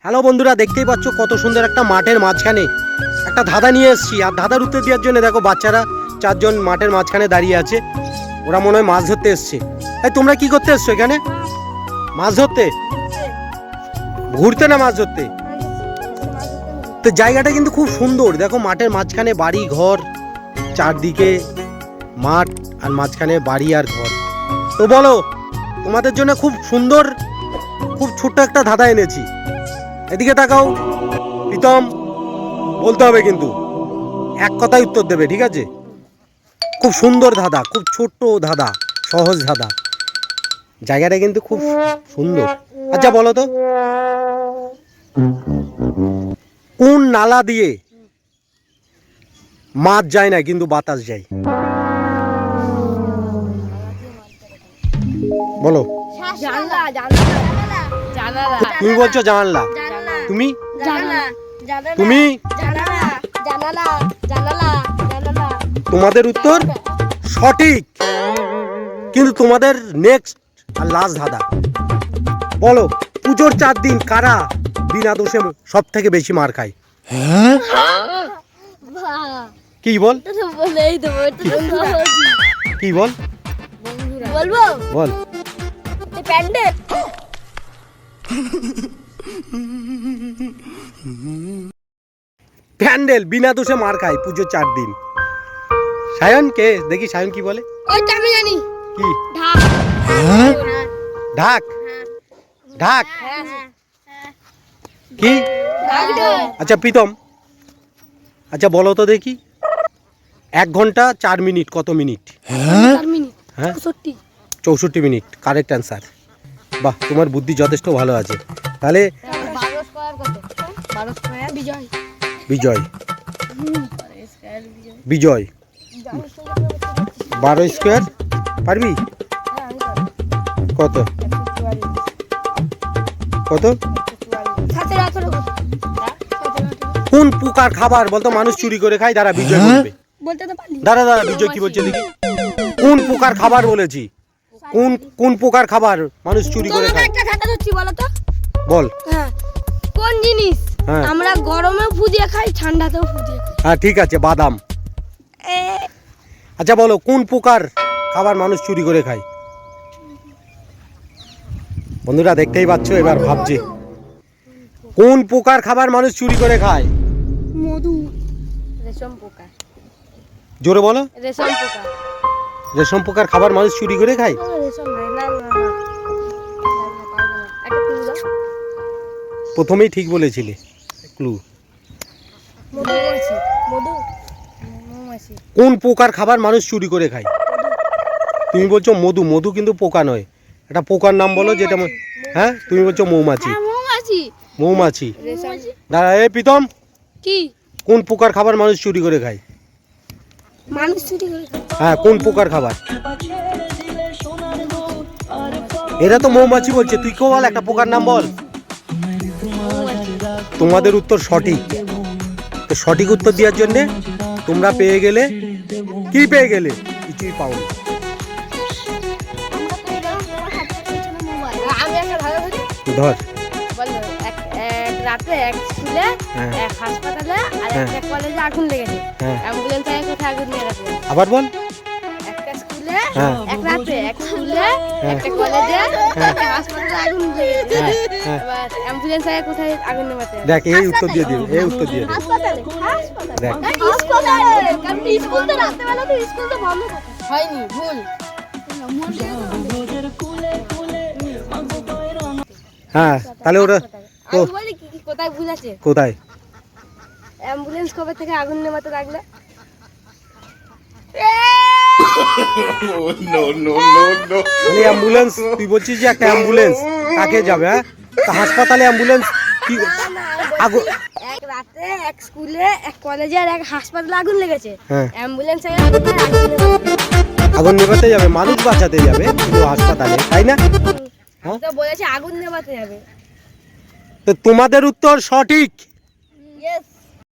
Hello বন্ধুরা, দেখতেই পাচ্ছ কত সুন্দর একটা মাঠের মাঝখানে একটা ধাঁধা নিয়ে এসেছি। আর ধাঁধার উত্তর দেওয়ার জন্য দেখো বাচ্চারা 4 জন মাঠের মাঝখানে দাঁড়িয়ে আছে। ওরা মনে হয় মাছ ধরতে এসছে। এই তোমরা কি করতে এসছো এখানে? মাছ ধরতে? ঘুরতে না মাছ ধরতে? তো জায়গাটা কিন্তু খুব সুন্দর। দেখো মাঠের মাঝখানে বাড়ি ঘর, চারদিকে মাঠ আর মাঝখানে বাড়ি আর ঘর। তো বলো, তোমাদের জন্য খুব সুন্দর, খুব ছোট্ট একটা ধাঁধা এনেছি। এদিকে তাকাও। প্রীতম, বলতে হবে কিন্তু, এক কথায় উত্তর দেবে, ঠিক আছে? খুব সুন্দর ধাঁধা, খুব ছোট্ট ধাঁধা, সহজ ধাঁধা। জায়গাটা কিন্তু খুব সুন্দর। আচ্ছা বলো তো, কোন নালা দিয়ে মাছ যায় না কিন্তু বাতাস যায়? বলো। তুমি বলছো জানলা, তুমি তুমি তোমাদের উত্তর সঠিক, কিন্তু তোমাদের নেক্সট আর লাস্ট ধাঁধা। বলো, পুজোর 4 দিন কারা বিনা দোষে সব থেকে বেশি মার খায়? কি বল, কি বল, বল। প্যান্ডেল বিনা দোষে মার খায় পুজোর 4 দিন। সায়ন কে দেখি, সায়ন কি বলে? আমি জানি কি? ঢাক, ঢাক কি? আচ্ছা প্রীতম, আচ্ছা বলো তো দেখি, 1 ঘন্টা 4 মিনিট কত মিনিট? হ্যাঁ 64 মিনিট, কারেক্ট অ্যান্সার। বাহ, তোমার বুদ্ধি যথেষ্ট ভালো আছে। তাহলে বিজয়, বিজয় 12 স্কোয়ার পারবি? কত কত? কোন প্রকার খাবার বলতো মানুষ চুরি করে খায়? দাঁড়া, বিজয় বলবে। দাঁড়া দাঁড়া, বিজয় কি বলছে দেখি। কোন প্রকার খাবার বলেছি? কোন কোন প্রকার খাবার মানুষ চুরি করে খায়? বল। কোন জিনিস আমরা গরমেও ফুজিয়ে খাই, ঠান্ডাতেও ফুজিয়ে খাই? হ্যাঁ ঠিক আছে, বাদাম। আচ্ছা বলো, কোন প্রকার খাবার মানুষ চুরি করে খায়? বন্ধুরা দেখতেই পাচ্ছ, এবার ভাবছি কোন প্রকার খাবার মানুষ চুরি করে খায়। মধু, রেশম পোকা। জোরে বলো। রেশম পোকা। রেশম পোকার খাবার মানুষ চুরি করে খায়? রেশম না, একটা ক্লু দাও। প্রথমেই ঠিক বলেছিলে, ক্লু। মধুমাছি, মধুমাছি। কোন প্রকার খাবার মানুষ চুরি করে খায়? তুমি বলছো মধু, মধু কিন্তু পোকা নয়। একটা পোকার নাম বলো যেটা। হ্যাঁ তুমি বলছো মৌমাছি। মৌমাছি, মৌমাছি। দাঁড়া, এই প্রীতম, কি কোন প্রকার খাবার মানুষ চুরি করে খায়? মানুষ চুরি করে খায়? হ্যাঁ, কোন প্রকার খাবার? এরা তো মৌমাছি বলছে, তুই কেউ বল একটা পোকার নাম বল। তোমাদের উত্তর সঠিক। তো সঠিক উত্তর দেওয়ার জন্যে তোমরা পেয়ে গেলে, কি পেয়ে গেলে? কিছুই পাওনি। আমি একটা ধাঁধা ধরি। ধর। বলো, এক রাতে এক স্কুলে, এক হাসপাতালে আর একটা কলেজে আগুন লেগেছে। অ্যাম্বুলেন্স আগে কোথায় আগুন নিয়ে গেছে? আবার বল। একটা স্কুলে, এক রাতে এক স্কুলে, একটা কলেজে, একটা হাসপাতালে আগুন লেগেছে। এবার অ্যাম্বুলেন্স আগে কোথায় আগুন নেভাতে? দেখ, এই উত্তর দিয়ে দিবি, এই উত্তর দিয়ে দিবি। হাসপাতালে। দেখ, হাসপাতালে, কারণ স্কুল তো রাত্রেবেলা তো স্কুল তো বন্ধ থাকে। হয়নি, ভুল। হ্যাঁ তাহলে ওরা তো আমি বলি কি কোথায় ভুল আছে? কোথায়? অ্যাম্বুলেন্স কবে থেকে আগুন নেভাতে লাগলো? মানে অ্যাম্বুলেন্স, তুই বলছিস যে একটা অ্যাম্বুলেন্স কাকে যাবে? হ্যাঁ, তা হাসপাতালে অ্যাম্বুলেন্স কি আগুন? এক রাতে এক স্কুলে, এক কলেজে আর এক হাসপাতালে আগুন লেগেছে। হ্যাঁ, অ্যাম্বুলেন্স আগে কোথায় আগুন নেভাতে? আগুন নেভাতে যাবে, মানুষ বাঁচাতে যাবে, কিন্তু হাসপাতালে, তাই না? আমি তো বলেছি আগুন নেভাতে যাবে। তো তোমাদের উত্তর সঠিক। ইয়েস।